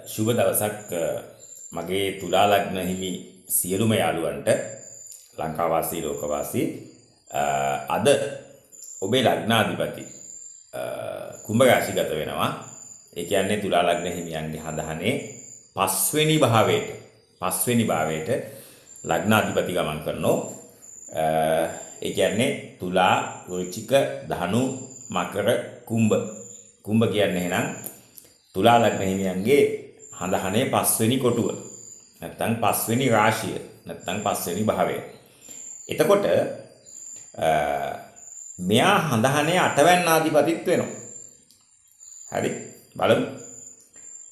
සුබ දවසක් මගේ තුලා ලග්න හිමි සියලුම යාළුවන්ට ලංකාවාසී ලෝකවාසී අද ඔබේ ලග්නාධිපති කුම්භ රාශිගත වෙනවා. ඒ කියන්නේ තුලා ලග්න හිමියන්ගේ හඳහනේ පස්වෙනි භාවයට ලග්නාධිපති ගමන් කරනවා. ඒ කියන්නේ තුලා වෘශ්චික ධනු මකර කුම්භ කියන්නේ එහෙනම් තුලා ලග්න හිමියන්ගේ හඳහනේ පස්වෙනි කොටුව නැත්නම් පස්වෙනි රාශිය නැත්නම් පස්වෙනි භාවය. එතකොට මෙයා හඳහනේ අටවැන්නාධිපතිත් වෙනවා. හරි බලමු.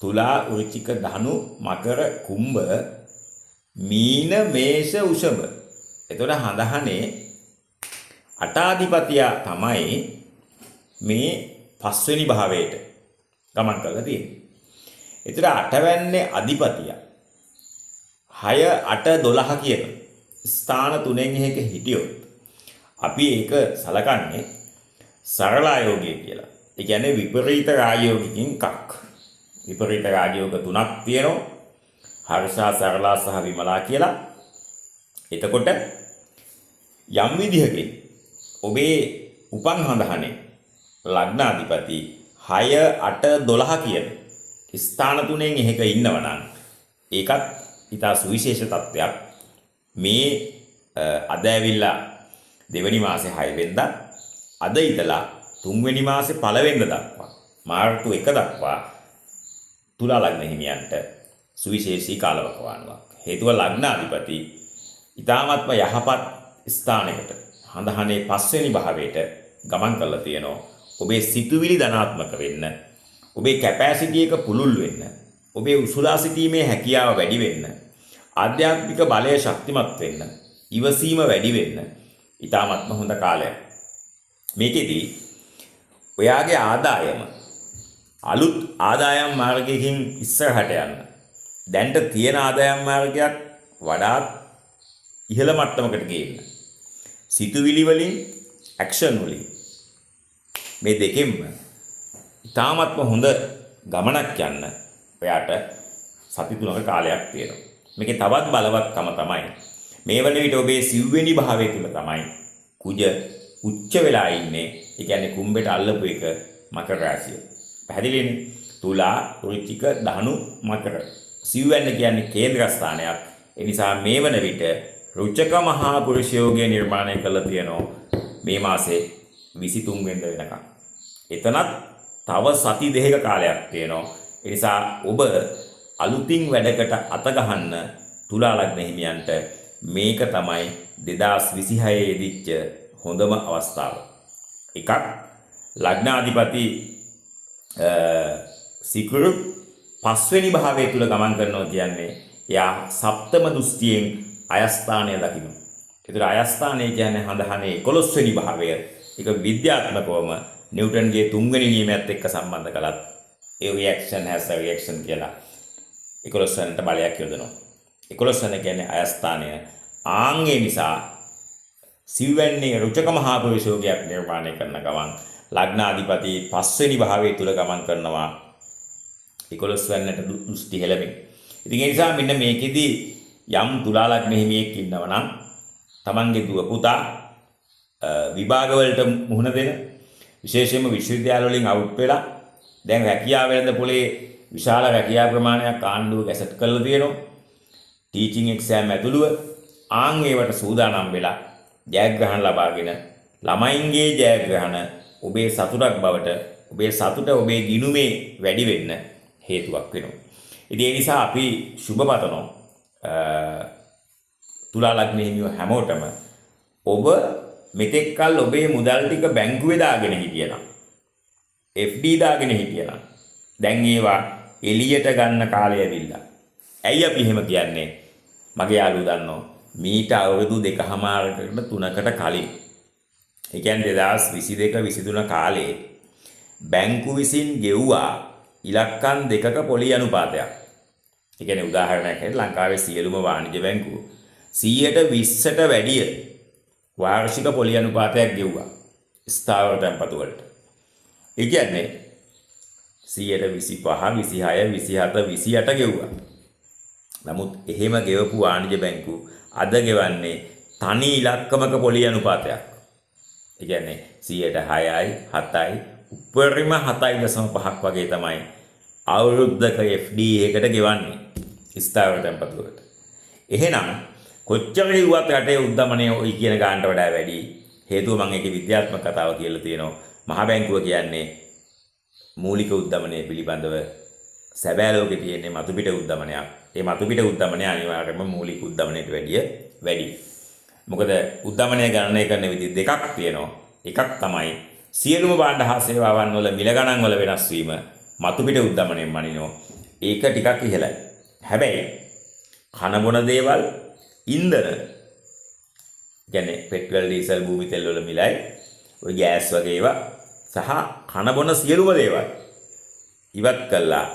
තුලා වෘශ්චික ධනු මකර කුම්භ මීන මේෂ වෘෂභ. එතකොට හඳහනේ අටාධිපතියා තමයි මේ පස්වෙනි භාවයට ගමන් කරලා තියෙන්නේ. ඒතර අටවැන්නේ අධිපතියා 6 8 12 කියන ස්ථාන තුනෙන් එකක හිටියොත් අපි ඒක සලකන්නේ සරල ආයෝගය කියලා. ඒ කියන්නේ විපරීත රාජයෝගිකින් එකක්. විපරීත රාජයෝග තුනක් තියෙනවා. හර්ෂා, සරලා සහ විමලා කියලා. එතකොට යම් විදිහකින් ඔබේ උපන් හඳහනේ ලග්නාධිපති 6 8 12 කියන ස්ථාන තුනෙන් එකක ඉන්නවනම් ඒකත් ඉතා සුවිශේෂ තත්ත්වයක්. මේ අද ඇවිල්ලා දෙවැනි මාසේ 6 වෙනිදා අද ඉඳලා තුන්වෙනි මාසේ 1 වෙනිදා දක්වා මාර්තු 1 දක්වා තුලා ලග්න හිමියන්ට සුවිශේෂී කාලවකවානුවක්. හේතුව ලග්නාධිපති ඉතාමත්ම යහපත් ස්ථානයකට හඳහනේ පස්වෙනි භාවයට ගමන් කරලා තියෙනවා. ඔබේ සිතුවිලි ධනාත්මක වෙන්න, ඔබේ කැපැසිටි එක පුළුල් වෙන්න, ඔබේ උසුලා සිටීමේ හැකියාව වැඩි වෙන්න, ආධ්‍යාත්මික බලය ශක්තිමත් වෙන්න, ඉවසීම වැඩි වෙන්න ඉතාමත්ම හොඳ කාලයක්. මේකෙදී ඔයාගේ ආදායම අලුත් ආදායම් මාර්ගයකින් ඉස්සරහට යන්න. දැන්ට තියෙන ආදායම් මාර්ගයක් වඩාත් ඉහළ මට්ටමකට ගේන්න. සිතුවිලි වලින් ඇක්ෂන් වලින් මේ දෙකෙන්ම ඉතාමත්ම හොඳ ගමනක් යන්න ඔයාට සති 3ක කාලයක් තියෙනවා. මේකේ තවත් බලවත්කම තමයි මේ වන විට ඔබේ සිව්වෙනි භාවය තුල තමයි කුජ උච්ච වෙලා ඉන්නේ. ඒ කියන්නේ කුම්භයට අල්ලපු එක මකර රාශිය. පැහැදිලිනේ? තුලා වෘශ්චික ධනු මකර. සිව්වැන්න කියන්නේ කේන්ද්‍ර ස්ථානයක්. ඒ නිසා මේ වන විට රුචක මහා පුරුෂ යෝගය නිර්මාණය කළ තියෙනවා මේ මාසේ 23 වෙනිදා වෙනකම්. එතනත් තව සති දෙකක කාලයක් තියෙනවා. ඒ නිසා ඔබ අලුතින් වැඩකට අත ගහන්න තුලා ලග්න හිමියන්ට මේක තමයි 2026 යෙදිච්ච හොඳම අවස්ථාව. එකක් ලග්නාධිපති සිකුරු පස්වෙනි භාවය තුල ගමන් කරනවා කියන්නේ එයා සප්තම දෘෂ්ටියෙන් අයස්ථානය දකින්න. ඒතර අයස්ථානය කියන්නේ හඳහනේ 11 වෙනි භාවය. ඒක විද්‍යාත්මකවම නිව්ටන්ගේ 3 වෙනි නියමයත් එක්ක සම්බන්ධ කළත් ඒ රියැක්ෂන් හැස් අ රියැක්ෂන් කියලා 11 වෙනිට බලයක් යොදනවා. 11 වෙනි කියන්නේ අයස්ථානය. ආන්ගේ නිසා සිව්වැන්නේ රුචක මහා පුරුෂ යෝගයක් නිර්මාණය කරන ගමන් ලග්නාධිපති 5 වෙනි භාවය තුල ගමන් කරනවා 11 වෙනිට දෘෂ්ටි හෙළමින්. ඉතින් ඒ නිසා මෙන්න මේකෙදි යම් තුලා ලග්න හිමියෙක් ඉන්නවා නම් තමන්ගේ දුව පුතා විභාග වලට මුහුණ දෙන, විශේෂයෙන්ම විශ්වවිද්‍යාල වලින් අවුට් වෙලා දැන් රැකියාව වෙනද පොලේ විශාල රැකියා ප්‍රමාණයක් ආණ්ඩුව ගැසට් කරලා තියෙනවා. ටීචින් එක්සෑම් ඇතුළුව ආන් ඒවට සූදානම් වෙලා ජයග්‍රහණ ලබාගෙන ළමයින්ගේ ජයග්‍රහණ ඔබේ සතුටක් බවට, ඔබේ සතුට ඔබේ දිනුමේ වැඩි වෙන්න හේතුවක් වෙනවා. ඉතින් ඒ නිසා අපි සුබ පතනවා තුලා ලග්න හිමියෝ හැමෝටම ඔබ මෙතෙක් කල් ඔබේ මුදල් ටික බැංකුවේ දාගෙන හිටියනම්, FD දාගෙන හිටියනම් දැන් ඒවා එළියට ගන්න කාලය ඇවිල්ලා. ඇයි අපි එහෙම කියන්නේ? මගේ යාළුවෝ දන්නවා මීට අවුරුදු 2කමාරකට 3කට කලින්, ඒ කියන්නේ 2022 23 කාලේ බැංකු විසින් ගෙව්වා ඉලක්කම් 2ක පොලි අනුපාතයක්. ඒ කියන්නේ උදාහරණයක් හැටියට ලංකාවේ සියලුම වාණිජ බැංකු 120ට වැඩිය වාර්ෂික පොලි අනුපාතයක් ගෙව්වා ස්ථාවර තැන්පතු වලට. ඒ කියන්නේ 125, 26, 27, 28 ගෙව්වා. නමුත් එහෙම ගෙවපු වාණිජ බැංකු අද ගෙවන්නේ තනි ඉලක්කමක පොලි අනුපාතයක්. ඒ කියන්නේ 6යි 7යි උපරිම 7.5ක් වගේ තමයි අවුරුද්දක FD එකකට ගෙවන්නේ ස්ථාවර තැන්පතු වලට. එහෙනම් කොච්චර කිව්වත් රටේ උද්දමනය ඔයි කියන ගානට වඩා වැඩි. හේතුව මම ඒකේ විද්‍යාත්මක කතාව කියලා තියෙනවා. මහ බැංකුව කියන්නේ මූලික උද්දමනය පිළිබඳව සැබෑ ලෝකේ තියෙන මතුපිට උද්දමනයක්. ඒ මතුපිට උද්දමනය අනිවාර්යයෙන්ම මූලික උද්දමනයට වැඩි. මොකද උද්දමනය ගණනය කරන විදි දෙකක් තියෙනවා. එකක් තමයි සියලුම භාණ්ඩ හා සේවාවන් වල මිල ගණන් වල වෙනස් වීම මතුපිට උද්දමනයෙන් මනිනවා. ඒක ටිකක් ඉහළයි. හැබැයි කන බොන දේවල් ඉන්ධන කියන්නේ පෙට්‍රල් ඩීසල් භූමි තෙල් වල මිලයි ඔය ගෑස් වගේ ඒවා සහ කන බොන සියලුම දේවල් ඉවත් කළා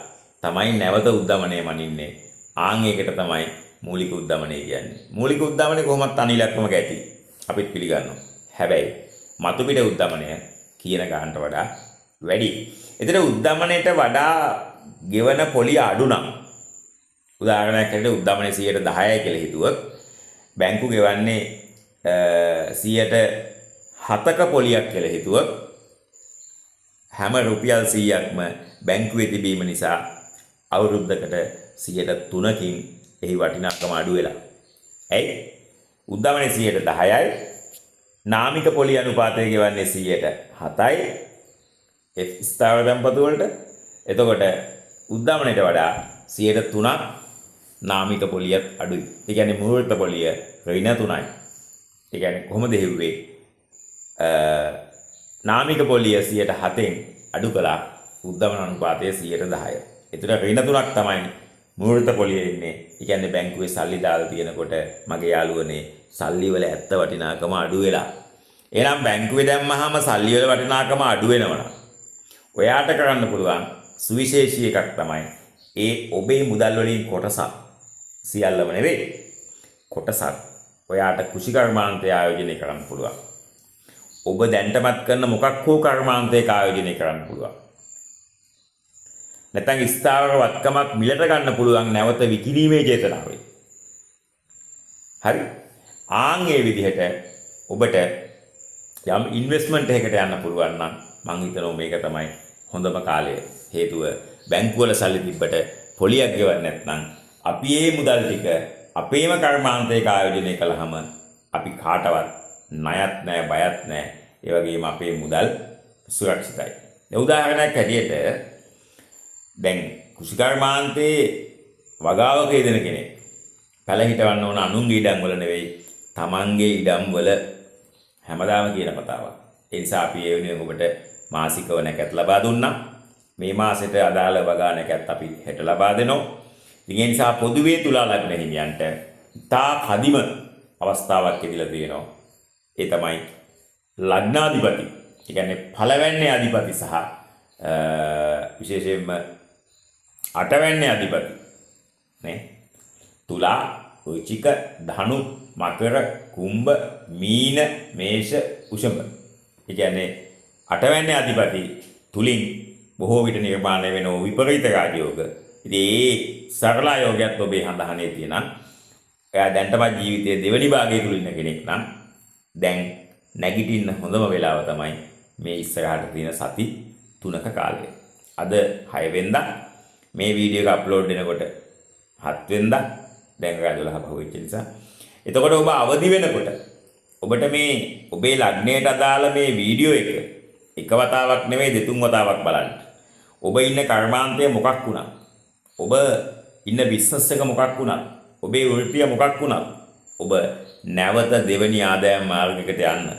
තමයි නැවත උද්දමනය මනින්නේ. ආන් ඒකට තමයි මූලික උද්දමනය කියන්නේ. මූලික උද්දමනය කොහොමත් අනිලක්කමක ඇති. අපිත් පිළිගන්නවා. හැබැයි මතුපිට උද්දමනය කියන ගානට වඩා වැඩි. ඒතර උද්දමනයට වඩා ගෙවන පොලි අඩු නම් උදාහරණයක් හැටියට උද්දමනය 10%යි කියලා හිතුවොත් බැංකු ගෙවන්නේ 7%ක පොලියක් කියලා හිතුවොත් හැම රුපියල් 100ක්ම බැංකුවේ තිබීම නිසා අවුරුද්දකට 3%කින් එහි වටිනාකම අඩු වෙලා. ඇයි? උද්දමනය 10%යි නාමික පොලි අනුපාතය ගෙවන්නේ 7%යි ස්ථාවර තැන්පතු වලට. එතකොට උද්දමනයට වඩා 3%ක් නාමික පොලියත් අඩුයි. ඒ කියන්නේ මූලික පොලිය ඍණ 3යි. ඒ කියන්නේ කොහොමද හෙව්වේ? නාමික පොලිය 7%න් අඩු කළා උද්දමන අනුපාතය 10%. ඒතර ඍණ 3ක් තමයි මූලික පොලියේ ඉන්නේ. ඒ කියන්නේ බැංකුවේ සල්ලි දාලා තියෙනකොට මගේ යාළුවනේ සල්ලි වල ඇත්ත වටිනාකම අඩු වෙලා. එහෙනම් බැංකුවේ දැම්මහම සල්ලි වල වටිනාකම අඩු වෙනවනම් ඔයාට කරන්න පුළුවන් සුවිශේෂී එකක් තමයි ඒ ඔබේ මුදල් වලින් කොටසක් සියල්ලම නෙවෙයි කොටසක් ඔයාට කෘෂිකර්මාන්තය ආයෝජනය කරන්න පුළුවන්. ඔබ දැන්ටමත් කරන මොකක් හෝ කර්මාන්තයක ආයෝජනය කරන්න පුළුවන්. නැත්නම් ස්ථාවර වත්කමක් මිලට ගන්න පුළුවන් නැවත විකිණීමේ චේතනාවෙන්. හරි. ආන් ඒ විදිහට ඔබට යම් ඉන්වෙස්ට්මන්ට් එකකට යන්න පුළුවන් නම් මම හිතනවා මේක තමයි හොඳම කාලය. හේතුව බැංකුව වල සල්ලි තිබ්බට පොලියක් ගෙවන්න නැත්නම් අපි මේ මුදල් ටික අපේම කර්මාන්තයක ආයෝජනය කළාම අපි කාටවත් ණයත් නැහැ බයත් නැහැ. ඒ වගේම අපේ මුදල් සුරක්ෂිතයි. උදාහරණයක් හැටියට දැන් කෘෂිකර්මාන්තයේ වගාවක යෙදෙන කෙනෙක් පැල හිටවන්න ඕන අනුන්ගේ ඉඩම් වල නෙවෙයි තමන්ගේ ඉඩම් වල හැමදාම කියන කතාවක්. ඒ නිසා අපි ඒ වෙනුවෙන් ඔබට මාසිකව නැකත් ලබා දුන්නා. මේ මාසෙට අදාළ වගා නැකත් අපි හෙට ලබා දෙනවා. ඉතින් ඒ නිසා පොදුවේ තුලා ලග්න හිමියන්ට තා කදිම අවස්ථාවක් ලැබිලා තියෙනවා. ඒ තමයි ලග්නාධිපති. ඒ කියන්නේ පළවැන්නේ අධිපති සහ විශේෂයෙන්ම අටවැන්නේ අධිපති නේ තුලා වෘශ්චික ධනු මකර කුම්භ මීන මේෂ වෘෂභ. ඒ කියන්නේ අටවැන්නේ අධිපති තුලින් බොහෝ විට නිර්මාණය වෙන විපරීත රාජයෝග. ඉතින් ඒ සරල යෝගයත් ඔබේ හඳහනේ තියෙනවා. එයා දැන්ටමත් ජීවිතයේ දෙවනි භාගයේ තුල ඉන්න කෙනෙක් නම් දැන් නැගිටින්න හොඳම වෙලාව තමයි මේ ඉස්සරහට තියෙන සති 3ක කාලය. අද 6 වෙනිදා මේ වීඩියෝ එක අප්ලෝඩ් වෙනකොට 7 වෙනිදා දැන් රාජ 12 පහුවෙච්ච නිසා. එතකොට ඔබ අවදි වෙනකොට ඔබට මේ ඔබේ ලග්නයට අදාළ මේ වීඩියෝ එක වතාවක් නෙවෙයි දෙතුන් වතාවක් බලන්න. ඔබ ඉන්න කර්මාන්තය මොකක් වුණා? ඔබ ඉන්න බිස්නස් එක මොකක් වුණා? ඔබේ වෘත්තිය මොකක් වුණා? ඔබ නැවත දෙවනි ආදායම් මාර්ගයකට යන්න.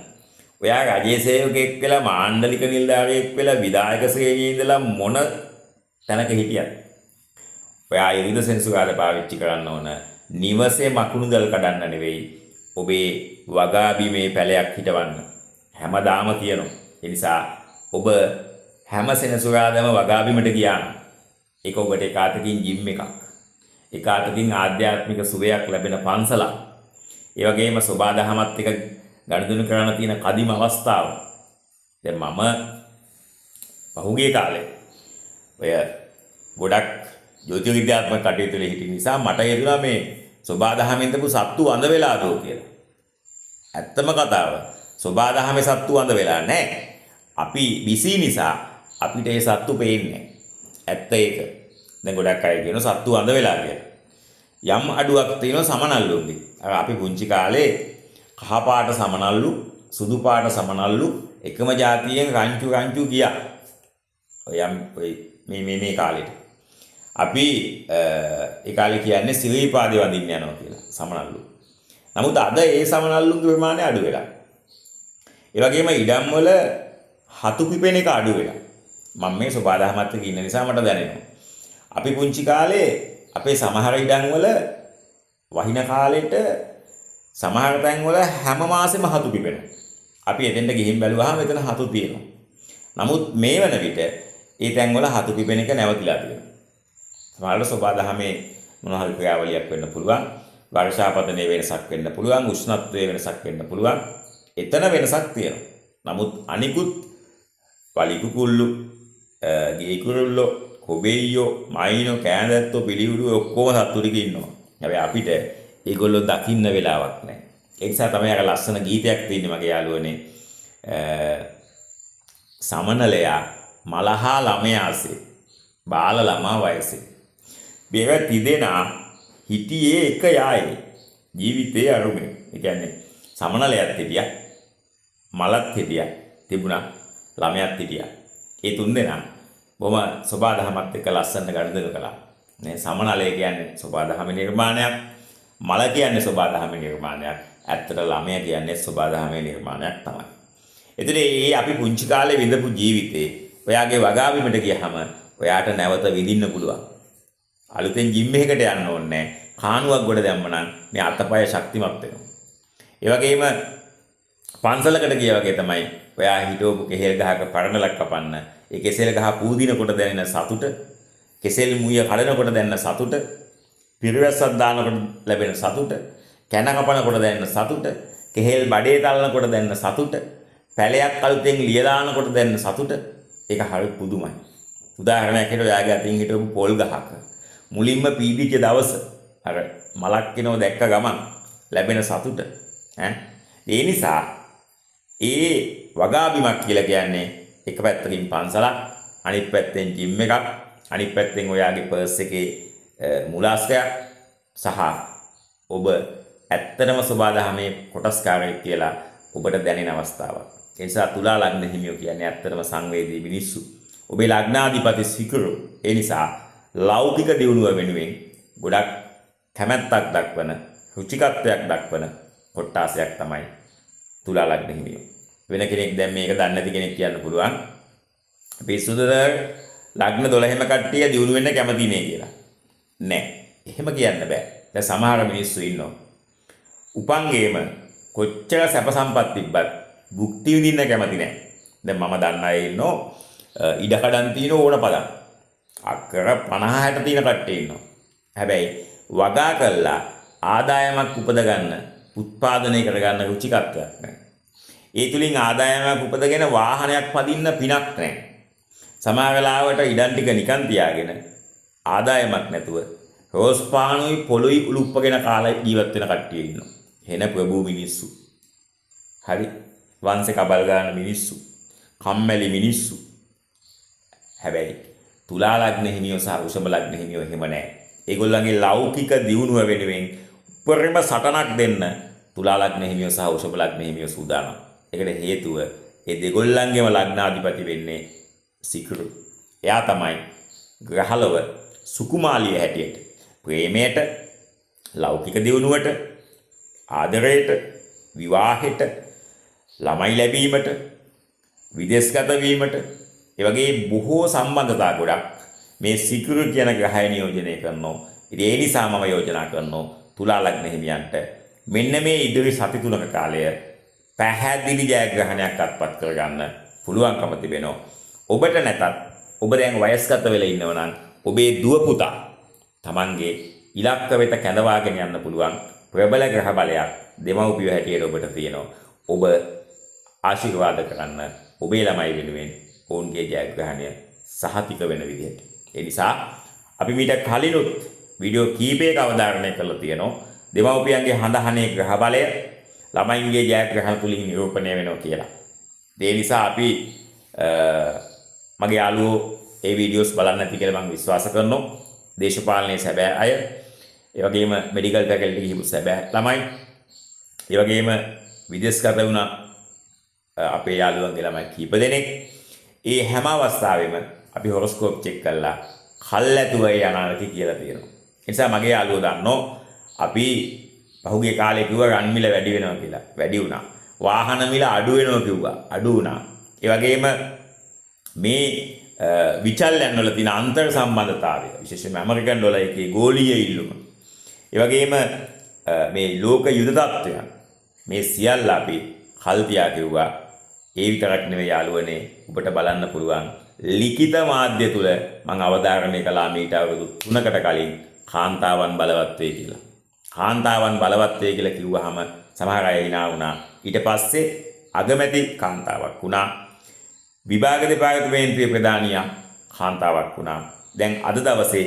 ඔයා රජයේ සේවකයෙක් වෙලා මාණ්ඩලික නිලධාරියෙක් වෙලා විධායක ශ්‍රේණියේ ඉඳලා මොන තැනක හිටියත් ඔයා ඉරිද සෙන්සුරාද පාවිච්චි කරන්න ඕන නිවසේ මකුණුදල් කඩන්න නෙවෙයි ඔබේ වගා බීමේ පැලයක් හිටවන්න හැමදාම කියනවා. ඒ නිසා ඔබ හැම සෙනසුරාදම වගා බීමට ගියා නම් ඒක ඔබට එකාතකින් ජිම් එකක්, එකාතකින් ආධ්‍යාත්මික සුවයක් ලැබෙන පන්සලක්, ඒ වගේම සබාදහමත් එක ගනුදෙනු කරන්න තියෙන කදිම අවස්ථාව. දැන් මම පහුගිය කාලේ ඔය ගොඩක් ජ්‍යොතිෂ විද්‍යාත්මක කටයුතු වල හිටිය නිසා මට හිතුණා මේ සෝබාදහමෙන් දපු සත්තු අඳ වෙලාද කියලා. ඇත්තම කතාව සෝබාදහමේ සත්තු අඳ වෙලා නැහැ. අපි බිසී නිසා අපිට ඒ සත්තු පේන්නේ. ඇත්ත ඒක. දැන් ගොඩක් අය කියන සත්තු අඳ වෙලා කියලා. යම් අඩුවක් තියෙනවා සමනල්ලුන්ගේ. අපි පුංචි කාලේ කහ පාට සමනල්ලු, සුදු පාට සමනල්ලු එකම જાතියෙන් රංචු ගියා. මේ කාලෙට. අපි ඒ කාලේ කියන්නේ සිරිපාදේ වඳින්න යනවා කියලා සමනල්ලු. නමුත් අද ඒ සමනල්ලුන්ගේ ප්‍රමාණය අඩු වෙලා. ඒ වගේම ඉඩම් වල හතු පිපෙන එක අඩු වෙලා. මම මේ සෝබාදහමත් එක්ක ඉන්න නිසා මට දැනෙනවා. අපි පුංචි කාලේ අපේ සමහර ඉඩම් වල වහින කාලෙට සමහර තැන් වල හැම මාසෙම හතු පිපෙනවා. අපි එතෙන්ට ගිහින් බැලුවාම එතන හතු තියෙනවා. නමුත් මේ වන විට ඒ තැන් වල හතු පිපෙන එක නැවතිලා තියෙනවා. සමහරවිට සෝබාදහමේ මොන හරි ක්‍රියාවලියක් වෙන්න පුළුවන්. වර්ෂාපතනයේ වෙනසක් වෙන්න පුළුවන්. උෂ්ණත්වයේ වෙනසක් වෙන්න පුළුවන්. එතන වෙනසක් තියෙනවා. නමුත් අනිකුත් වලිකුකුල්ලු, ගේ කුරුල්ලෝ, කොබෙයියෝ, මයිනෝ, කෑඳැත්තෝ, පිළිවිඩු ඔක්කොම සත්තු ටික ඉන්නවා. හැබැයි අපිට ඒගොල්ලෝ දකින්න වෙලාවක් නැහැ. ඒ නිසා තමයි අර ලස්සන ගීතයක් තියෙන්නේ මගේ යාළුවනේ. සමනලයා මලහා ළමයාසේ බාල ළමා වයසේ. මේවා තිදෙනා හිටියේ එක යායේ ජීවිතයේ අරුමේ. ඒ කියන්නේ සමනලයක් හිටියා, මලත් හිටියා, තිබුණා ළමයාත් හිටියා. ඒ තුන් දෙනා බොහොම සෝබාදහමත් එක්ක ලස්සනට ගනුදෙනු කළා. නේ සමනලය කියන්නේ සෝබාදහමේ නිර්මාණයක්, මල කියන්නේ සෝබාදහමේ නිර්මාණයක්, ඇත්තට ළමයා කියන්නේ සෝබාදහමේ නිර්මාණයක් තමයි. එතන ඒ අපි පුංචි කාලේ විඳපු ජීවිතේ ඔයාගේ වගාවීමට ගියහම ඔයාට නැවත විඳින්න පුළුවන්. අලුතෙන් ජිම් එකකට යන්න ඕනේ නැහැ. කානුවක් ගොඩ දැම්ම නම් මේ අතපය ශක්තිමත් වෙනවා. ඒ වගේම පන්සලකට ගියා වගේ තමයි ඔයා හිටවපු කෙහෙල් ගහක පරණලක් කපන්න. ඒ කෙසෙල් ගහ පූදිනකොට දැනෙන සතුට, කෙසෙල් මුය කඩනකොට දැනෙන සතුට, පිරිවැස්සක් දානකොට ලැබෙන සතුට, කැන කපනකොට දැනෙන සතුට, කෙහෙල් බඩේ තල්නකොට දැනෙන සතුට, පැලයක් අලුතෙන් ලියලානකොට දැනෙන සතුට ඒක හරි පුදුමයි. උදාහරණයක් හිතුව ඔයාගේ අතින් හිටවපු පොල් ගහක මුලින්ම පීඩිච්ච දවස අර මලක් කෙනව දැක්ක ගමන් ලැබෙන සතුට ඒ නිසා ඒ වගාබිමක් කියලා කියන්නේ එක පැත්තකින් පන්සලක්, අනිත් පැත්තෙන් ජිම් එකක්, අනිත් පැත්තෙන් ඔයාගේ පර්ස් එකේ මුලාස්කයක් සහ ඔබ ඇත්තටම සෝබාදහමේ කොටස්කාරයෙක් කියලා ඔබට දැනෙන අවස්ථාවක්. ඒ නිසා තුලා ලග්න හිමියෝ කියන්නේ ඇත්තටම සංවේදී මිනිස්සු. ඔබේ ලග්නාධිපති සිකුරු. ඒ නිසා ලෞකික දියුණුව වෙනුවෙන් ගොඩක් කැමැත්තක් දක්වන, රුචිකත්වයක් දක්වන කොට්ටාසයක් තමයි තුලා ලග්න හිමියෝ. වෙන කෙනෙක් දැන් මේක දන්නේ නැති කෙනෙක් කියන්න පුළුවන් පිස්සුද ලග්න 12ම කට්ටිය දියුණු වෙන්න කැමති නේ කියලා. නෑ. එහෙම කියන්න බෑ. දැන් සමහර මිනිස්සු ඉන්නවා. උපංගේම කොච්චර සැප සම්පත් තිබ්බත් භුක්ති විඳින්න කැමති නෑ. දැන් මම දන්න අය ඉන්නෝ ඉඩකඩම් තියෙන ඕන පදම්. අක්කර 50 60 තියෙන කට්ටිය ඉන්නවා. හැබැයි වගා කළා ආදායමක් උපද ගන්න, උත්පාදනය කරගන්න රුචිකත්වයක් නැහැ. ඒ තුලින් ආදායමක් උපදගෙන වාහනයක් පදින්න පිනක් නැහැ. සමහර වෙලාවට ඉඩම් ටික නිකන් තියාගෙන ආදායමක් නැතුව රෝස් පානුයි පොළොයි උලුප්පගෙන කාලා ජීවත් වෙන කට්ටිය ඉන්නවා. එන ප්‍රභූ මිනිස්සු. හරි වංශේ කබල් ගන්න මිනිස්සු. කම්මැලි මිනිස්සු. හැබැයි තුලා ලග්න හිමියෝ සහ වෘෂභ ලග්න හිමියෝ එහෙම නැහැ. ඒගොල්ලන්ගේ ලෞකික දියුණුව වෙනුවෙන් උපරිම සටනක් දෙන්න තුලා ලග්න හිමියෝ සහ වෘෂභ ලග්න හිමියෝ සූදානම්. ඒකට හේතුව ඒ දෙගොල්ලන්ගේම ලග්නාධිපති වෙන්නේ සිකුරු. එයා තමයි ග්‍රහලව සුකුමාලිය හැටියට ප්‍රේමයට, ලෞකික දියුණුවට, ආදරයට, විවාහයට, ළමයි ලැබීමට, විදේශගත වීමට, ඒ වගේ බොහෝ සම්බන්ධතා ගොඩක් මේ සිකුරු කියන ග්‍රහය නියෝජනය කරනවා. ඉතින් ඒ නිසා මම යෝජනා කරනවා තුලා ලග්න හිමියන්ට මෙන්න මේ ඉදිරි සති තුනක කාලය පැහැදිලි ජයග්‍රහණයක් අත්පත් කරගන්න පුළුවන්කම තිබෙනවා. ඔබට නැතත් ඔබ දැන් වයස්ගත වෙලා ඉන්නව නම් ඔබේ දුව පුතා තමන්ගේ ඉලක්ක වෙත කැඳවාගෙන යන්න පුළුවන් ප්‍රබල ග්‍රහ බලයක් දෙමව්පිය හැටියට ඔබට තියෙනවා. ඔබ ආශිර්වාද කරන්න ඔබේ ළමයි වෙනුවෙන් ඔවුන්ගේ ජයග්‍රහණය සහතික වෙන විදිහට. ඒ නිසා අපි මීට කලිනුත් වීඩියෝ කීපයක අවධාරණය කරලා තියෙනවා දෙමව්පියන්ගේ හඳහනේ ග්‍රහ බලය ළමයින්ගේ ජයග්‍රහණ තුලින් නිරූපණය වෙනවා කියලා. ඒ නිසා අපි මගේ යාළුවෝ ඒ වීඩියෝස් බලන්න නැති කියලා මම විශ්වාස කරනවා. දේශපාලනයේ සැබෑ අය, ඒ වගේම මෙඩිකල් ෆැකල්ටි ගිහිපු සැබෑ ළමයි, ඒ වගේම විදේශගත වුණ අපේ යාළුවන්ගේ ළමයි කීප දෙනෙක්. ඒ හැම අවස්ථාවෙම අපි හොරොස්කෝප් චෙක් කරලා කල්ැතුව යනාලකි කියලා තියෙනවා. ඒ නිසා මගේ යාළුවෝ දන්නෝ අපි පහුගිය කාලේ කිව්වා රන් මිල වැඩි වෙනවා කියලා. වැඩි වුණා. වාහන මිල අඩු වෙනවා කිව්වා. අඩු වුණා. ඒ වගේම මේ විචල්යන් වල තියෙන අන්තර් සම්බන්ධතාවය විශේෂයෙන්ම ඇමරිකන් ඩොලර් එකේ ගෝලීය ඉල්ලුම. ඒ වගේම මේ ලෝක යුද තත්ත්වයන් මේ සියල්ල අපි කල් තියා කිව්වා. ඒ විතරක් නෙවෙයි යාළුවනේ ඔබට බලන්න පුළුවන් ලිඛිත මාධ්‍ය තුල මම අවධාරණය කළා මීට අවුරුදු 3කට කලින් කාන්තාවන් බලවත් වේ කියලා. කාන්තාවන් බලවත් වේ කියලා කිව්වහම සමහර අය hina වුණා. ඊට පස්සේ අගමැති කාන්තාවක් වුණා. විභාග දෙපාර්තමේන්තුවේ ප්‍රධානියා කාන්තාවක් වුණා. දැන් අද දවසේ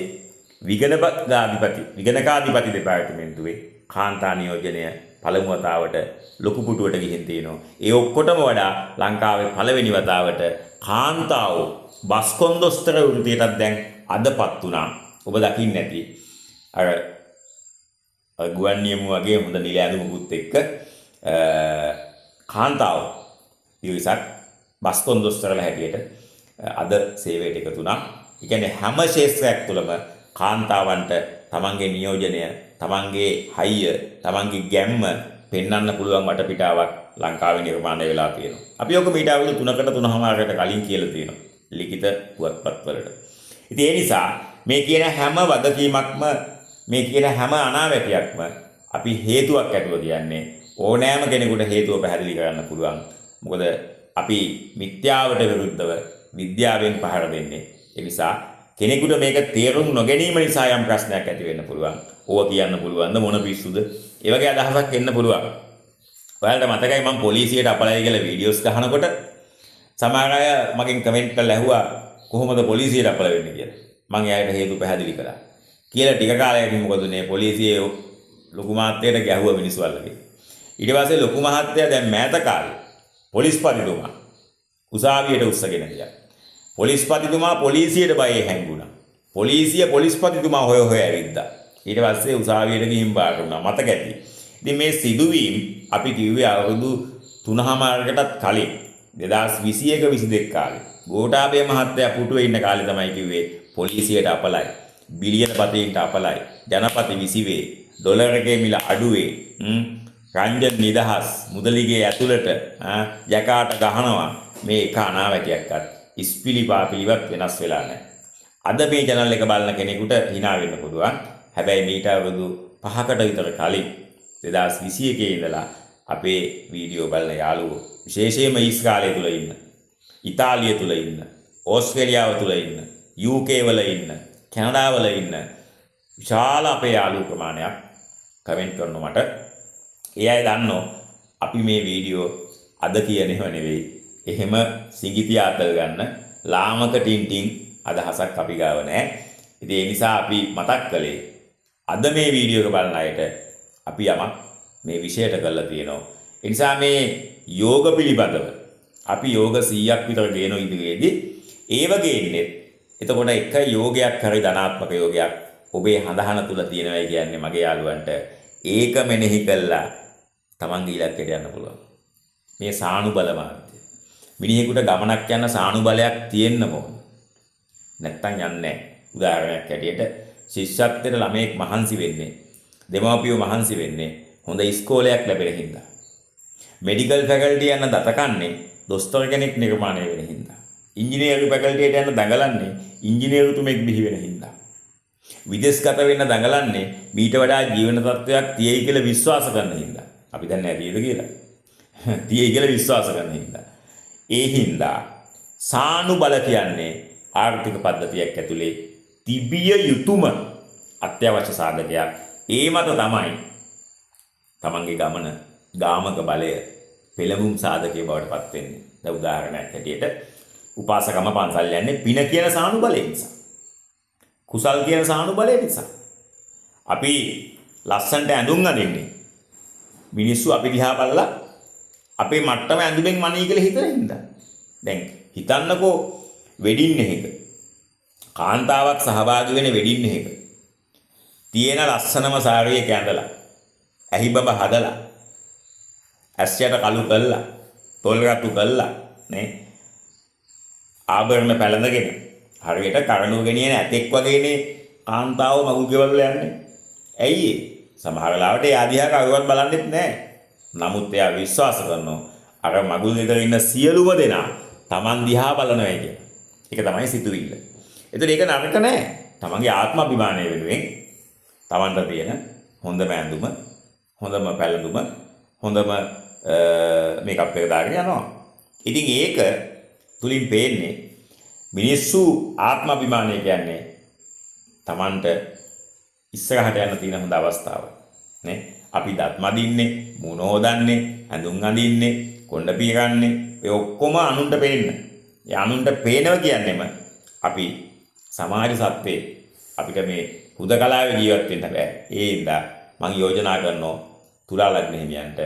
විගණකාධිපති දෙපාර්තමේන්තුවේ කාන්තා නියෝජනය පළමු වතාවට ලොකු පුටුවට ගිහින් තියෙනවා. ඒ ඔක්කොටම වඩා ලංකාවේ පළවෙනි වතාවට කාන්තාවෝ බස් කොන්දොස්තර වෘත්තියටත් දැන් අදපත් වුණා. ඔබ දකින්න ඇති. අර ගුවන් නියමුව වගේ හොඳ නිල ඇඳුමකුත් එක්ක කාන්තාවෝ පිරිසක් බස් කොන්දොස්තරලා හැටියට අද සේවයට එකතු වුණා. ඒ කියන්නේ හැම ශාස්ත්‍රයක් තුළම කාන්තාවන්ට තමන්ගේ නියෝජනය, තමන්ගේ හයිය, තමන්ගේ ගැම්ම පෙන්වන්න පුළුවන් වටපිටාවක් ලංකාවේ නිර්මාණය වෙලා තියෙනවා. අපි ඔක මීට අවුරුදු 3කට 3මාරකට කලින් කියලා තියෙනවා. ලිඛිත පුවත්පත්වලට. ඉතින් ඒ නිසා මේ කියන හැම වගකීමක්ම මේ කියන හැම අනාවැකියක්ම අපි හේතුවක් ඇතුව කියන්නේ ඕනෑම කෙනෙකුට හේතුව පැහැදිලි කරන්න පුළුවන්. මොකද අපි මිත්‍යාවට විරුද්ධව විද්‍යාවෙන් පහර දෙන්නේ. ඒ නිසා කෙනෙකුට මේක තේරුම් නොගැනීම නිසා යම් ප්‍රශ්නයක් ඇති වෙන්න පුළුවන්. ඕවා කියන්න පුළුවන්ද මොන පිස්සුද? ඒ වගේ අදහසක් එන්න පුළුවන්. ඔයාලට මතකයි මම පොලිසියට අපලයි කියලා වීඩියෝස් ගහනකොට සමහර අය මගෙන් කමෙන්ට් කරලා ඇහුවා කොහොමද පොලිසියට අපල වෙන්නේ කියලා. මම එයාට හේතු පැහැදිලි කළා. කියලා ටික කාලයකින් මොකද උනේ පොලිසියේ ලොකු මහත්තයට ගැහුවා මිනිස්සු අල්ලගෙන. ඊට පස්සේ ලොකු මහත්තයා දැන් මෑත කාලේ පොලිස්පතිතුමා උසාවියට උස්සගෙන ගියා. පොලිස්පතිතුමා පොලිසියට බයේ හැංගුණා. පොලිසිය පොලිස්පතිතුමා හොය ඇවිද්දා. ඊට පස්සේ උසාවියට ගිහින් බාර වුණා. මතක ඇති. ඉතින් මේ සිදුවීම් අපි කිව්වේ අවුරුදු 3මාරකටත් කලින් 2021 22 කාලේ. ගෝඨාභය මහත්තයා පුටුවේ ඉන්න කාලේ තමයි කිව්වේ පොලිසියට අපලයි. බිලියන පතේන්ට අපලයි. ජනපති 20 වේ. ඩොලර් එකේ මිල අඩු වේ. රංජන් නිදහස් මුදලිගේ ඇතුළට ජකාට ගහනවා. මේ එක අනාවැකියක්වත් ඉස්පිලි පාපිලිවත් වෙනස් වෙලා නැහැ. අද මේ channel එක බලන කෙනෙකුට hina වෙන්න පුළුවන්. හැබැයි මීට අවුරුදු 5කට විතර කලින් 2021 ඉඳලා අපේ වීඩියෝ බලන යාළුවෝ විශේෂයෙන්ම ඊශ්‍රායලය තුල ඉන්න, ඉතාලිය තුල ඉන්න, ඕස්ට්‍රේලියාව තුල ඉන්න, UK වල ඉන්න, කැනඩා වල ඉන්න විශාල අපේ යාළුවෝ ප්‍රමාණයක් කමෙන්ට් කරනවා මට. ඒ අය දන්නෝ අපි මේ වීඩියෝ අද කියනව නෙවෙයි. එහෙම සිඟිතිය අතල් ගන්න ලාමක ටින්ටින් අදහසක් අපි ගාව නැහැ. ඉතින් ඒ නිසා අපි මතක් කළේ අද මේ වීඩියෝ එක බලන අයට අපි යමක් මේ විෂයට කරලා තියෙනවා. ඒ නිසා මේ යෝග පිළිබඳව අපි යෝග 100ක් විතර ගේන ඉදිරියේදී ඒව ගේන්නේ. එතකොට එක යෝගයක් හරි ධනාත්මක යෝගයක් ඔබේ හඳහන තුල තියෙනවා කියන්නේ මගේ යාළුවන්ට ඒක මෙනෙහි කළා තමන්ගේ ඉලක්කයට යන්න පුළුවන්. මේ සානුබල මාර්ගය. මිනිහෙකුට ගමනක් යන සානුබලයක් තියෙන්න ඕන. නැත්තම් යන්නේ නැහැ. උදාහරණයක් ඇටියට ශිෂ්‍යත්වයට ළමයෙක් මහන්සි වෙන්නේ දෙමාපියෝ මහන්සි වෙන්නේ හොඳ ඉස්කෝලයක් ලැබෙන හින්දා. මෙඩිකල් ෆැකල්ටි යන දතකන්නේ දොස්තර කෙනෙක් නිර්මාණය වෙන හින්දා. ඉංජිනේරු ෆැකල්ටියට යන දඟලන්නේ ඉංජිනේරුතුමෙක් බිහි වෙන හින්දා. විදේශගත වෙන්න දඟලන්නේ මීට වඩා ජීවන තත්ත්වයක් තියෙයි කියලා විශ්වාස කරන හින්දා. අපි දන්නේ නැතිද කියලා. තියෙයි කියලා විශ්වාස කරන හින්දා. ඒ හින්දා සානුබල කියන්නේ ආර්ථික පද්ධතියක් ඇතුලේ තිබිය යුතුම අත්‍යවශ්‍ය සාධකයක්. ඒ මත තමයි තමන්ගේ ගමන ගාමක බලය පෙළඹුම් සාධකයේ බවට පත් වෙන්නේ. දැන් උදාහරණයක් හැටියට උපාසකම පන්සල් යන්නේ පින කියන සානුබලය නිසා. කුසල් කියන සානුබලය නිසා. අපි ලස්සන්ට ඇඳුම් අඳින්නේ. මිනිස්සු අපි දිහා බලලා අපේ මට්ටම ඇඳුමෙන් මනී කියලා හිතන හින්දා. දැන් හිතන්නකෝ වෙඩින් එකක කාන්තාවක් සහභාගී වෙන වෙඩින් එකක තියෙන ලස්සනම සාරියක ඇඳලා ඇහි බබ හදලා ඇස්යට කළු කළා තොල් රතු කළා නේ ආභරණ පැළඳගෙන හරියට කරණුව ගෙනියන ඇතෙක් වගේනේ කාන්තාව මගුල් ගෙවල් වල යන්නේ. ඇයි ඒ? සමහර වෙලාවට එයා දිහා කවුරුවත් බලන්නෙත් නැහැ. නමුත් එයා විශ්වාස කරනවා අර මගුල් ගෙදර ඉන්න සියලුම දෙනා Taman දිහා බලනවා කියන. ඒක තමයි සිතුවිල්ල. ඒතර ඒක නරක නෑ. Tamanගේ ආත්ම අභිමානය වෙනුවෙන් Tamanට තියෙන හොඳම ඇඳුම, හොඳම පැළඳුම, හොඳම මේකප් එක දාගෙන යනවා. ඉතින් ඒක තුලින් පේන්නේ මිනිස්සු ආත්ම අභිමානය කියන්නේ Tamanට ඉස්සරහට යන්න තියෙන හොඳ අවස්ථාවක් නේ. අපි දත් මදින්නේ, මුණ හොදන්නේ, ඇඳුම් අඳින්නේ, කොණ්ඩ පීරන්නේ, ඒ ඔක්කොම අනුන්ට පේන්න. ඒ අනුන්ට පේනවා කියන්නේම අපි සමාජ සත්ත්වේ අපිට මේ හුදකලාවේ ජීවත් වෙන්න බෑ. ඒ හින්දා මම යෝජනා කරනවා තුලා ලග්න හිමියන්ට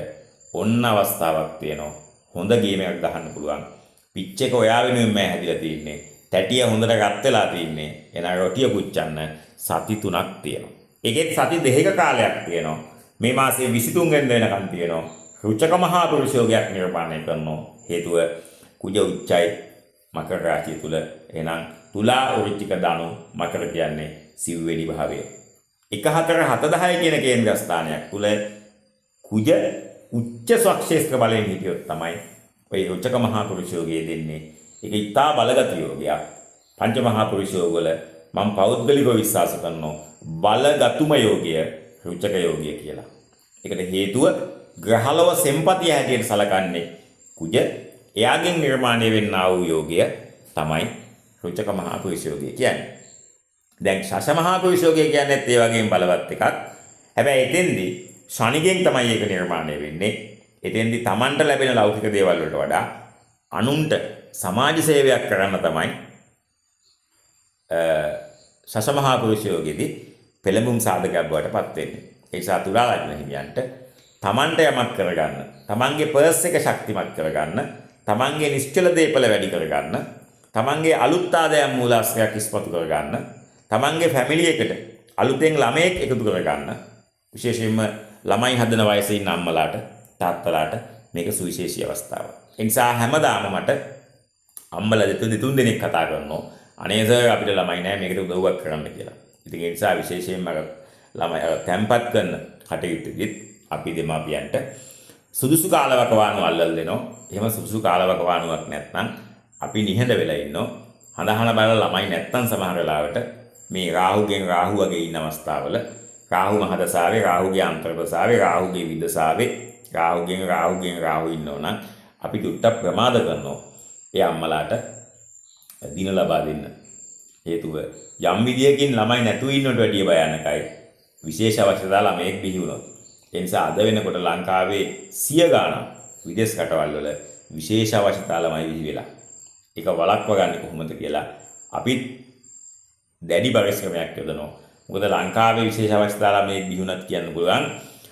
ඔන්න අවස්ථාවක් තියෙනවා. හොඳ ගේම් එකක් ගහන්න පුළුවන්. පිච් එක ඔයා වෙනුවෙන් මම හැදිලා තින්නේ. තැටිය හොඳට රත් වෙලා තින්නේ. එන රොටිය පුච්චන්න සති 3ක් තියෙනවා. ඒකෙත් සති 2ක කාලයක් තියෙනවා. මේ මාසේ 23 වෙනිදා වෙනකන් තියෙනවා. රුචක මහා පුරුෂ යෝගයක් නිර්මාණය කරනවා. හේතුව කුජ උච්චයි මකර රාශිය තුල. එහෙනම් තුලා වෘශ්චික ධනු මකර කියන්නේ සිව්වෙනි භාවය. 1 4 7 10 කියන කේන්ද්‍ර ස්ථානයක් තුල කුජ උච්ච ස්වක්ෂේත්‍ර බලයෙන් හිටියොත් තමයි ඔය රුචක මහා පුරුෂ යෝගය දෙන්නේ. ඒක ඉතා බලගත යෝගයක්. පංච මහා පුරුෂ යෝග වල මම පෞද්ගලිකව විශ්වාස කරනවා බලගතුම යෝගය රුචක යෝගය කියලා. ඒකට හේතුව ග්‍රහලව සෙම්පතිය හැටියට සලකන්නේ කුජ. එයාගෙන් නිර්මාණය වෙන්නා වූ යෝගය තමයි රුචක මහා පුරුෂ යෝගය කියන්නේ. දැන් ශෂ මහා පුරුෂ යෝගය කියන්නේත් ඒ වගේම බලවත් එකක්. හැබැයි එතෙන්දී ශනිගෙන් තමයි ඒක නිර්මාණය වෙන්නේ. එතෙන්දී Tamanට ලැබෙන ලෞකික දේවල් වලට වඩා අනුන්ට සමාජ සේවයක් කරන්න තමයි ශෂ මහා පුරුෂ යෝගයේදී පෙළඹුම් සාධකයක් බවට පත් වෙන්නේ. ඒ නිසා තුලා ලග්න හිමියන්ට Tamanට යමක් කරගන්න, Tamanගේ පර්ස් එක ශක්තිමත් කරගන්න, Tamanගේ නිශ්චල දේපල වැඩි කරගන්න, Tamanගේ අලුත් ආදායම් මූලාශ්‍රයක් ඉස්මතු කරගන්න, Tamanගේ ෆැමිලි එකට අලුතෙන් ළමයෙක් එකතු කරගන්න, විශේෂයෙන්ම ළමයි හදන වයසේ ඉන්න අම්මලාට තාත්තලාට මේක සුවිශේෂී අවස්ථාවක්. ඒ නිසා හැමදාම මට අම්මලා දෙතුන් දෙනෙක් කතා කරනවා අනේ සර් අපිට ළමයි නැහැ මේකට උදව්වක් කරන්න කියලා. ඉතින් ඒ නිසා විශේෂයෙන්ම ළමයි තැම්පත් කරන කටයුත්තෙදිත් අපි දෙමාපියන්ට සුදුසු කාලවකවානුව අල්ලලා දෙනවා. එහෙම සුදුසු කාලවකවානුවක් නැත්නම් අපි නිහඬ වෙලා ඉන්නවා. හඳහන බලලා ළමයි නැත්නම් සමහර වෙලාවට මේ රාහුගෙන් රාහු වගේ ඉන්න අවස්ථාවල රාහු මහදසාවේ රාහුගේ අන්තර්දසාවේ රාහුගේ විදසාවේ රාහුගෙන් රාහු ඉන්නවනම් අපි දුට්ට ප්‍රමාද කරනවා. ඒ අම්මලාට දින ලබා දෙන්න. හේතුව යම් විදියකින් ළමයි නැතුව ඉන්නට වැඩිය භයානකයි විශේෂ අවශ්‍යතා ළමයෙක් බිහි වුණොත්. ඒ නිසා අද වෙනකොට ලංකාවේ 100 ගාණක් විදේශ රටවල් වල විශේෂ අවශ්‍යතා ළමයි බිහි වෙලා. ඒක වළක්වා ගන්න කොහොමද කියලා අපිත් දැඩි පරිශ්‍රමයක් යොදනවා. මොකද ලංකාවේ විශේෂ අවශ්‍යතා ළමයෙක් බිහි වුණත් කියන්න පුළුවන්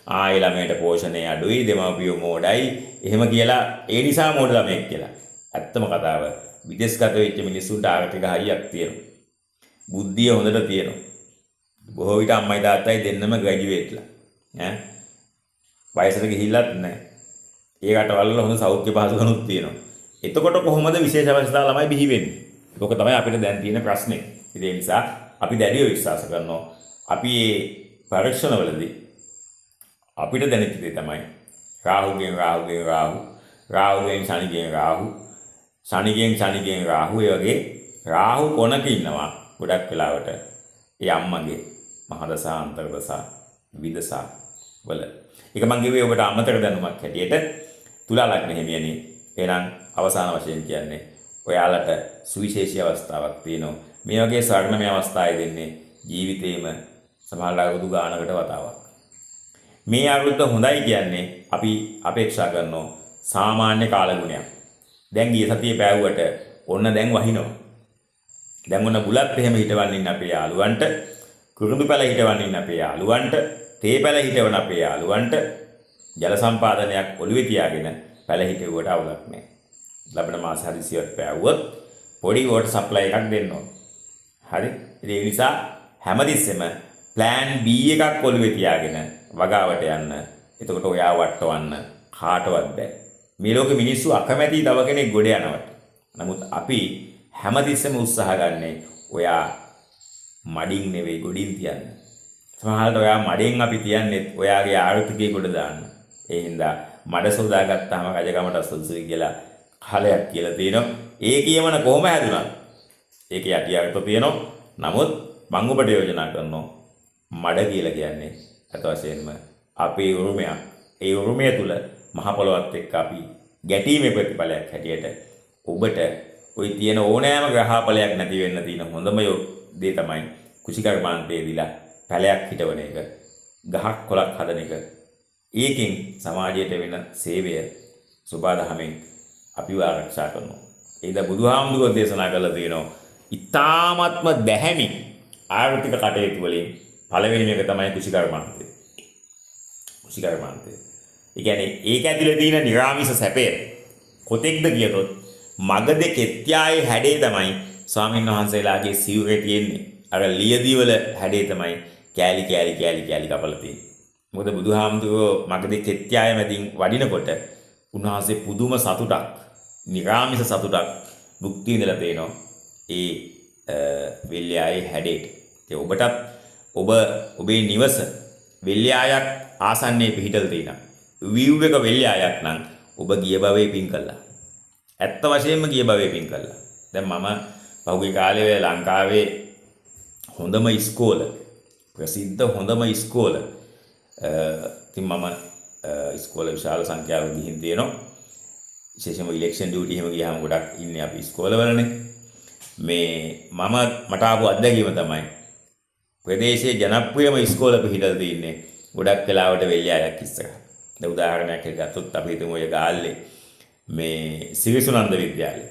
ආයේ ළමයට පෝෂණය අඩුයි, දෙමාපියෝ මෝඩයි, එහෙම කියලා ඒ නිසා මෝඩ ළමයෙක් කියලා. ඇත්තම කතාව විදේශගත වෙච්ච මිනිස්සුන්ට ආර්ථික හයියක් තියෙනවා. බුද්ධිය හොඳට තියෙනවා. බොහෝ විට අම්මයි තාත්තයි දෙන්නම ග්‍රැජුවේට්ලා. වයසට ගිහිල්ලත් නැහැ. ඒ රටවල් වල හොඳ සෞඛ්‍ය පහසුකම්ුත් තියෙනවා. එතකොට කොහොමද විශේෂ අවශ්‍යතා ළමයි බිහි වෙන්නේ? ඒක තමයි අපිට දැන් තියෙන ප්‍රශ්නේ. ඒ නිසා අපි දැඩිව විශ්වාස කරනවා අපි මේ පරීක්ෂණවලදී අපිට දැනෙච්ච දේ තමයි රාහුගෙන් ශනිගෙන් රාහු ඒ වගේ රාහු කොනක ඉන්නවා ගොඩක් වෙලාවට ඒ අම්මගේ මහදසා අන්තර්දසා විදසා වල. ඒක මම කිව්වේ ඔබට අමතක දැනුමක් හැටියට තුලා ලග්න හිමියනි. එහෙනම් අවසාන වශයෙන් කියන්නේ ඔයාලට සුවිශේෂී අවස්ථාවක් තියෙනවා. මේ වගේ ස්වර්ණමය අවස්ථාවේ දෙන්නේ ජීවිතේම සමහරවල් අවුරුදු ගානකට වතාවක්. මේ අවුරුද්ද හොඳයි කියන්නේ අපි අපේක්ෂා කරනවා සාමාන්‍ය කාල ගුණයක්. දැන් ගිය සතියේ පෑවුවට ඔන්න දැන් වහිනවා. දැන් ඔන්න බුලත් එහෙම හිටවන්න ඉන්න අපේ යාළුවන්ට, කුරුඳු පැල හිටවන්න ඉන්න අපේ යාළුවන්ට, තේ පැල හිටවන අපේ යාළුවන්ට ජල සම්පාදනයක් ඔළුවේ තියාගෙන පැල හිටෙව්වට අවුලක් නැහැ. ලබන මාස හදිසියක් පෑවුවොත් පොඩි වෝටර් සප්ලයි එකක් දෙන්න ඕන. හරි? ඒ නිසා හැමතිස්සෙම plan B එකක් ඔළුවේ තියාගෙන වගාවට යන්න. එතකොට ඔයා වට්ටවන්න කාටවත් බෑ. මේ ලෝකෙ මිනිස්සු අකමැති තව කෙනෙක් ගොඩ යනවට. නමුත් අපි හැමතිස්සෙම උත්සාහ ගන්නේ ඔයා මඩින් නෙවෙයි ගොඩින් තියන්න. සමහරවිට ඔයා මඩෙන් අපි තියන්නේ ඔයාගේ ආර්ථිකය ගොඩ දාන්න. ඒ හින්දා මඩ සෝදාගත්තාම රජකමට සුදුසුයි කියලා කාලයක් කියලා තියෙනවා. ඒ කියමන කොහොම හැදුනත් ඒකේ යටියට තියෙනවා. නමුත් මම ඔබට යෝජනා කරනවා මඩ කියලා කියන්නේ අත වශයෙන්ම අපේ උරුමයක්. ඒ උරුමය තුල මහ පොළොවත් එක්ක අපි ගැටීමේ ප්‍රතිඵලයක් හැටියට ඔබට ওই තියෙන ඕනෑම ග්‍රහපලයක් නැති වෙන්න තියෙන හොඳම දේ තමයි කුෂිකර්මාන්තයේ දීලා පැලයක් හිටවන එක, ගහක් කොළක් හදන එක. ඒකෙන් සමාජයට වෙන සේවය සුබදහමෙන් අපිව ආරක්ෂා කරනවා. ඒද බුදුහාමුදුරුවෝ දේශනා කළා තියෙනවා. ඊ타ත්ම දැහැමි ආර්ථික කටයුතු වලින් පළවෙනි එක තමයි කුෂිකර්මාන්තය. කුෂිකර්මාන්තය. ඒ කියන්නේ ඒක ඇතුලේ තියෙන නිර්ආමිෂ සැපය කොතෙක්ද කියතොත් මගද කෙත්‍යායේ හැඩේ තමයි ස්වාමීන් වහන්සේලාගේ සිවුරේ තියෙන්නේ. අර ලියදී වල හැඩේ තමයි කෑලි කෑලි කෑලි කෑලි කපලා තියෙන්නේ. මොකද බුදුහාමුදුරුවෝ මගද කෙත්‍යාය මැදින් වඩිනකොට උන්වහන්සේ පුදුම සතුටක්, නිර්ආමිෂ සතුටක් භුක්ති විඳලා තේනවා. ඒ වෙල්යායේ හැඩේට. ඒ ඔබටත් ඔබේ නිවස වෙල්යායක් ආසන්නයේ පිහිටලා තියෙනවා. view එක වෙල්යායක් නම් ඔබ ගිය භවයේ පින් කළා. ඇත්ත වශයෙන්ම ගිය භවයේ පින් කළා. දැන් මම පහුගිය කාලේ ලංකාවේ හොඳම ඉස්කෝල, ප්‍රසිද්ධ හොඳම ඉස්කෝල ඉතින් මම ඉස්කෝල විශාල සංඛ්‍යාවක ගිහින් තියෙනවා. විශේෂයෙන්ම ඉලෙක්ෂන් ඩියුටි එහෙම ගියාම ගොඩක් ඉන්නේ අපි ඉස්කෝලවලනේ. මට ආපු අත්දැකීම තමයි ප්‍රදේශයේ ජනප්‍රියම ඉස්කෝල පිහිටලා තින්නේ ගොඩක් වෙලාවට වෙල්යායක් ඉස්සරහ. දැන් උදාහරණයක් ගත්තොත් අපි හිතමු ඔය ගාල්ලේ මේ සිරිසුනන්ද විද්‍යාලය.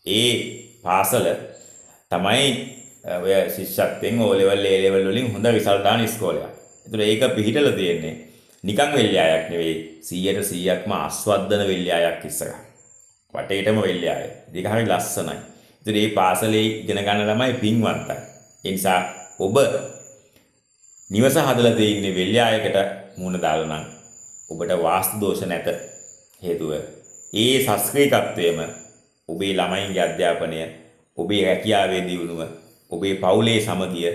ඒ පාසල තමයි ඔය ශිෂ්‍යත්වයෙන් O level A level වලින් හොඳ රිසල්ට් දාන ඉස්කෝලයක්. ඒතර ඒක පිහිටලා තියෙන්නේ නිකන් වෙල්යායක් නෙවෙයි 100%ක්ම ආස්වද්දන වෙල්යායක් ඉස්සරහ. වටේටම වෙල්යාය. ඒක හරිය ලස්සනයි. ඒතර මේ පාසලේ ඉගෙන ගන්න ළමයි පින්වන්තයි. ඒ නිසා ඔබ නිවස හදලා තියෙන්නේ වෙල්යායකට මුණ දාලා නම් ඔබට වාස්තු දෝෂ නැත. හේතුව ඒ සංස්කෘතිකත්වයේම ඔබේ ළමයින්ගේ අධ්‍යාපනය, ඔබේ රැකියාවේ දියුණුව, ඔබේ පවුලේ සමගිය,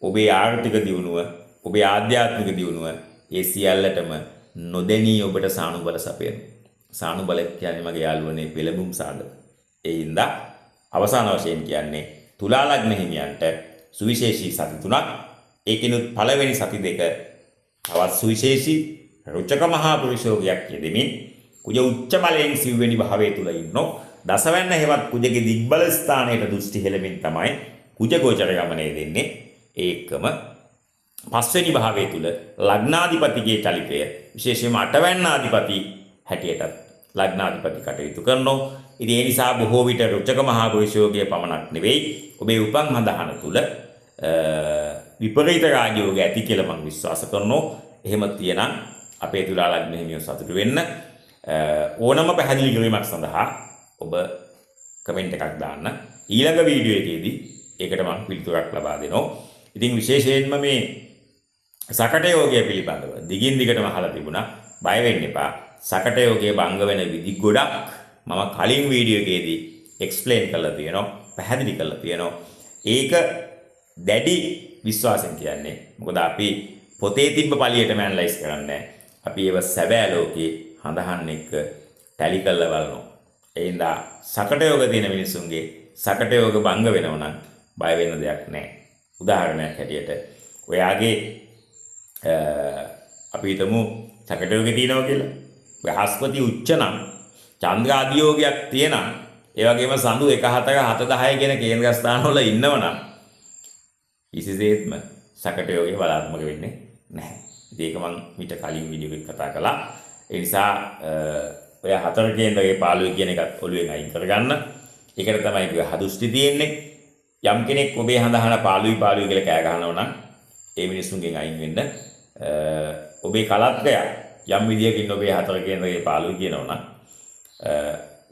ඔබේ ආර්ථික දියුණුව, ඔබේ ආධ්‍යාත්මික දියුණුව ඒ සියල්ලටම නොදැනී ඔබට සානුබල සපයන. සානුබල කියන්නේ මගේ යාළුවනේ පෙළඹුම් සාධක. ඒ හින්දා අවසාන වශයෙන් කියන්නේ තුලා ලග්න හිමියන්ට සුවිශේෂී සති තුනක්. ඒකිනුත් පළවෙනි සති දෙක තවත් සුවිශේෂී රුචක මහා පුරුෂෝගයක් යෙදෙමින් කුජ උච්ච බලයෙන් සිව්වෙනි භාවයේ තුල ඉන්නෝ. දසවැන්න හේවත් කුජගේ දිග්බල ස්ථානයට දෘෂ්ටි හෙළමින් තමයි කුජ ගෝචර ගමනේ දෙන්නේ. ඒකම පස්වෙනි භාවයේ තුල ලග්නාධිපතිගේ චලිතය විශේෂයෙන්ම අටවැන්නාධිපති හැටියට ලග්නාධිපති කටයුතු කරනවා. ඉතින් ඒ නිසා බොහෝ විට රුචක මහා පුරුෂෝගයේ පමණක් නෙවෙයි ඔබේ උපන් මදහන තුල විපරීත රාජයෝගය ඇති කියලා මම විශ්වාස කරනවා. එහෙම තියෙනම් අපේ තුලා ලග්න හිමියෝ සතුටු වෙන්න. ඕනම පැහැදිලි කිරීමක් සඳහා ඔබ කමෙන්ට් එකක් දාන්න. ඊළඟ වීඩියෝ එකේදී ඒකට මම පිළිතුරක් ලබා දෙනවා. ඉතින් විශේෂයෙන්ම මේ සකට යෝගය පිළිබඳව දිගින් දිගටම අහලා තිබුණා. බය වෙන්න එපා. සකට යෝගයේ භංග වෙන විදි ගොඩක් මම කලින් වීඩියෝ එකේදී එක්ස්ප්ලেইন කරලා තියෙනවා. පැහැදිලි කරලා තියෙනවා. ඒක දැඩි විශ්වාසයෙන් කියන්නේ. මොකද අපි පොතේ තිබ්බ පළියටම ඇනලයිස් කරන්නේ. අපි ඒව සැබෑ ලෝකේ හඳහන් එක්ක ටැලි කරලා බලනවා. ඒ හින්දා සකට යෝග තියෙන මිනිසුන්ගේ සකට යෝග භංග වෙනව නම් බය වෙන්න දෙයක් නැහැ. උදාහරණයක් හැටියට ඔයාගේ අපි හිතමු සකට යෝගේ තියෙනවා කියලා. බ්‍රහස්පති උච්ච නම් චන්ද්‍ර ආදියෝගයක් තියෙනම් ඒ වගේම සඳු 1 4 7 10 කියන කේන්ද්‍ර ස්ථානවල ඉන්නවනම් කිසිසේත්ම සකට යෝගේ බලාත්මක වෙන්නේ නැහැ. ඒක මම මීට කලින් වීඩියෝ එකක කතා කළා. ඒ නිසා ඔය 4 කේන්ද්‍රයේ 15 කියන එකත් ඔළුවෙන් අයින් කරගන්න. ඒකට තමයි ග්‍රහ දෘෂ්ටි තියෙන්නේ. යම් කෙනෙක් ඔබේ හඳ අහන පාළුයි කියලා කෑ ගහනවා නම් ඒ මිනිස්සුන්ගෙන් අයින් වෙන්න. ඔබේ කලත්‍රය යම් විදියකින් ඔබේ හතර කේන්දරයේ පාළුයි කියනවා නම්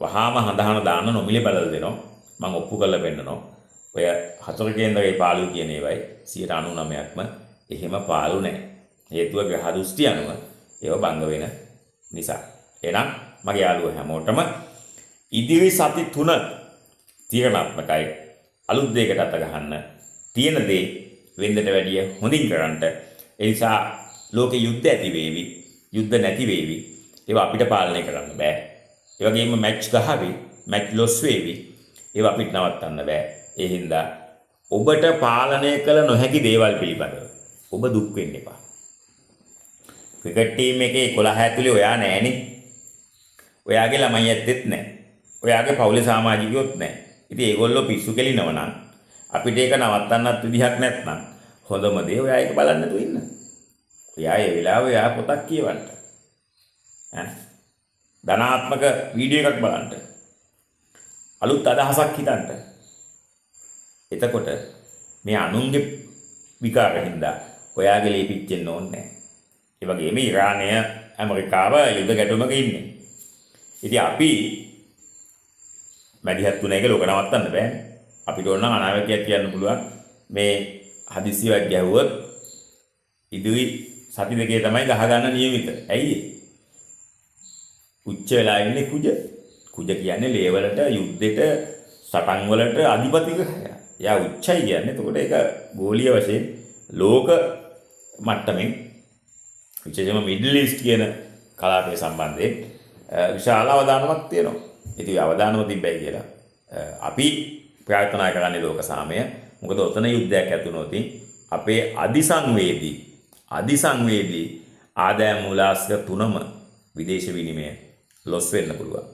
වහාම හඳ අහන දාන්න නොමිලේ බදල් දෙනවා. මම ඔප්පු කරලා පෙන්නනවා. ඔය හතර කේන්දරයේ පාළුයි කියන ඒවයි 99%ක්ම එහෙම පාළු නැහැ. හේතුව ග්‍රහ දෘෂ්ටි අනුව ඒව භංග වෙන නිසා. එහෙනම් මගේ යාළුවෝ හැමෝටම ඉදිරි සති 3 තීරණාත්මකයි. අලුත් දෙයකට අත ගහන්න. තියෙන දේ වෙන්දට වැඩිය හොඳින් කරන්න. ඒ නිසා ලෝකේ යුද්ධ ඇති වේවි, යුද්ධ නැති වේවි. ඒවා අපිට පාලනය කරන්න බෑ. ඒ වගේම මැච් ගහවි, මැච් ලොස් වේවි. ඒවා අපිට නවත්තන්න බෑ. ඒ හින්දා ඔබට පාලනය කළ නොහැකි දේවල් පිළිබඳව ඔබ දුක් වෙන්න එපා. ක්‍රිකට් ටීම් එකේ 11 ඇතුලේ ඔයා නෑනේ. ඔයාගේ ළමයි ඇත්තෙත් නෑ. ඔයාගේ පවුලේ සමාජිකයොත් නෑ. ඉතින් ඒගොල්ලෝ පිස්සු කෙලිනව නම් අපිට ඒක නවත්තන්නත් විදිහක් නැත්නම් හොඳම දේ ඔයා ඒක බලන්න නැතුව ඉන්න. ඔයා ඒ වෙලාවේ ඔයා පොතක් කියවන්න. ධනාත්මක වීඩියෝ එකක් බලන්න. අලුත් අදහසක් හිතන්න. එතකොට මේ අනුන්ගේ විකාරින්ද ඔයාගේ ලේ පිච්චෙන්න ඕනේ නැහැ. ඒ වගේම ඉරානය ඇමරිකාව යුද්ධ ගැටුමක ඉන්නේ. ඉතින් අපි මැදිහත් තුන එක ලෝක නවත්තන්න බෑනේ. අපිට ඕන නම් අනාවැකියක් කියන්න පුළුවන්. මේ හදිසියක් ගැහුවොත් ඉදිරි සති දෙකේ තමයි ගහ ගන්න නියමිත. ඇයි ඒ? උච්ච වෙලා ඉන්නේ කුජ. කුජ කියන්නේ ලේවලට, යුද්ධෙට, සටන් වලට අධිපති ග්‍රහය. එයා උච්චයි කියන්නේ. එතකොට ඒක ගෝලීය වශයෙන් ලෝක මට්ටමින් විශේෂයෙන්ම මිඩල් ඊස්ට් කියන කලාපය සම්බන්ධයෙන් විශාල අවධානමක් තියෙනවා. ඉතින් අවධානම තිබ්බයි කියලා අපි ප්‍රාර්ථනා කරන්නේ ලෝක සාමය. මොකද ඔතන යුද්ධයක් ඇති වුණොත් අපේ අධිසංවේදී ආදායම් මූලාශ්‍ර තුනම විදේශ විනිමය ලොස් වෙන්න පුළුවන්.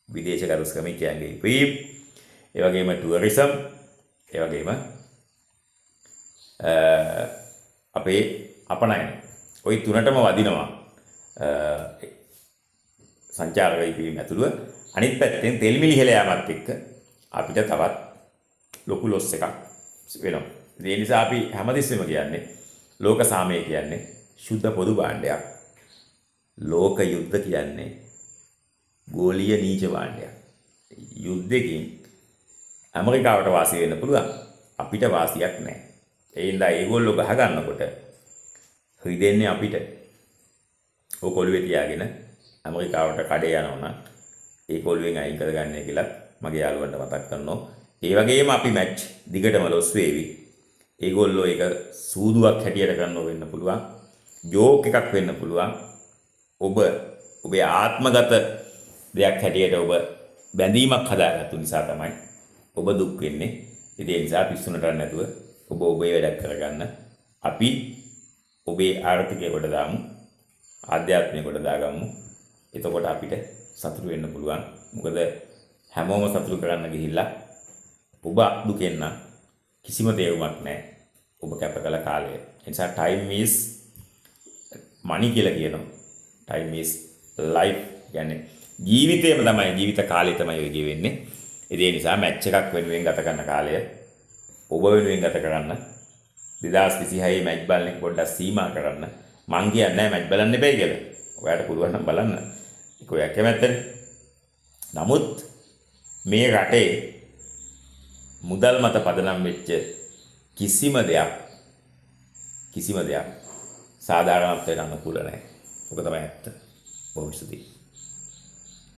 විදේශ ගරුස් ක්‍රමිකයන්ගේ ඉපීම්, ඒ වගේම ටුවරිසම්, ඒ වගේම අපේ අපනයන. ওই තුනටම වදිනවා සංචාරක ඉපීම් ඇතුළුව. අනිත් පැත්තෙන් තෙල් මිල ඉහළ යාමත් එක්ක අපිට තවත් ලොකු ලොස් එකක් වෙනවා. ඒ නිසා අපි හැමතිස්සෙම කියන්නේ ලෝක සාමය කියන්නේ සුද්ධ පොදු භාණ්ඩයක්. ලෝක යුද්ධ කියන්නේ ගෝලීය නීච භාණ්ඩයක්. යුද්ධෙකින් ඇමරිකාවට වාසි වෙන්න පුළුවන්. අපිට වාසියක් නැහැ. ඒ හින්දා ඒගොල්ලෝ ගහ ගන්නකොට රිදෙන්නේ අපිට. ඔය කොළුවේ තියාගෙන ඇමරිකාවට කඩේ යනවා නම් ඒ කොළුවෙන් අයින් කරගන්නේ කියලා මගේ යාළුවන්ට මතක් කරනවා. ඒ වගේම අපි මැච් දිගටම ලොස් වේවි. ඒගොල්ලෝ ඒක සූදුවක් හැටියට ගන්නව වෙන්න පුළුවන්. ජෝක් එකක් වෙන්න පුළුවන්. ඔබේ ආත්මගත දෙයක් හැටියට ඔබ බැඳීමක් හදාගත්තු නිසා තමයි ඔබ දුක් වෙන්නේ. ඉතින් ඒ නිසා පිස්සුනට නැතුව ඔබ ඔබේ වැඩක් කරගන්න. අපි ඔබේ ආර්ථිකය කොට දාමු. ආධ්‍යාත්මය කොට දාගමු. එතකොට අපිට සතුටු වෙන්න පුළුවන්. මොකද හැමෝම සතුටු කරන්න ගිහිල්ලා ඔබ දුකෙන් නම් කිසිම තේරුමක් නැහැ. ඔබ කැප කළ කාලය. ඒ නිසා time is money කියලා කියනවා. time is life කියන්නේ ජීවිතේම තමයි, ජීවිත කාලය තමයි ඔය ගෙවෙන්නේ. ඒ නිසා මැච් එකක් වෙනුවෙන් ගත කරන කාලය ඔබ වෙනුවෙන් ගත කරන්න. 2026 මැච් බලන එක පොඩ්ඩක් සීමා කරන්න. මං කියන්නේ නැහැ මැච් බලන්න එපයි කියලා. ඔයාලට පුළුවන් නම් බලන්න. ඒක ඔය කැමැත්තනේ. නමුත් මේ රටේ මුදල් මත පදනම් වෙච්ච කිසිම දෙයක් සාධාරණත්වයට අනුකූල නැහැ. ඔක තමයි ඇත්ත. බොහොම ස්තුතියි.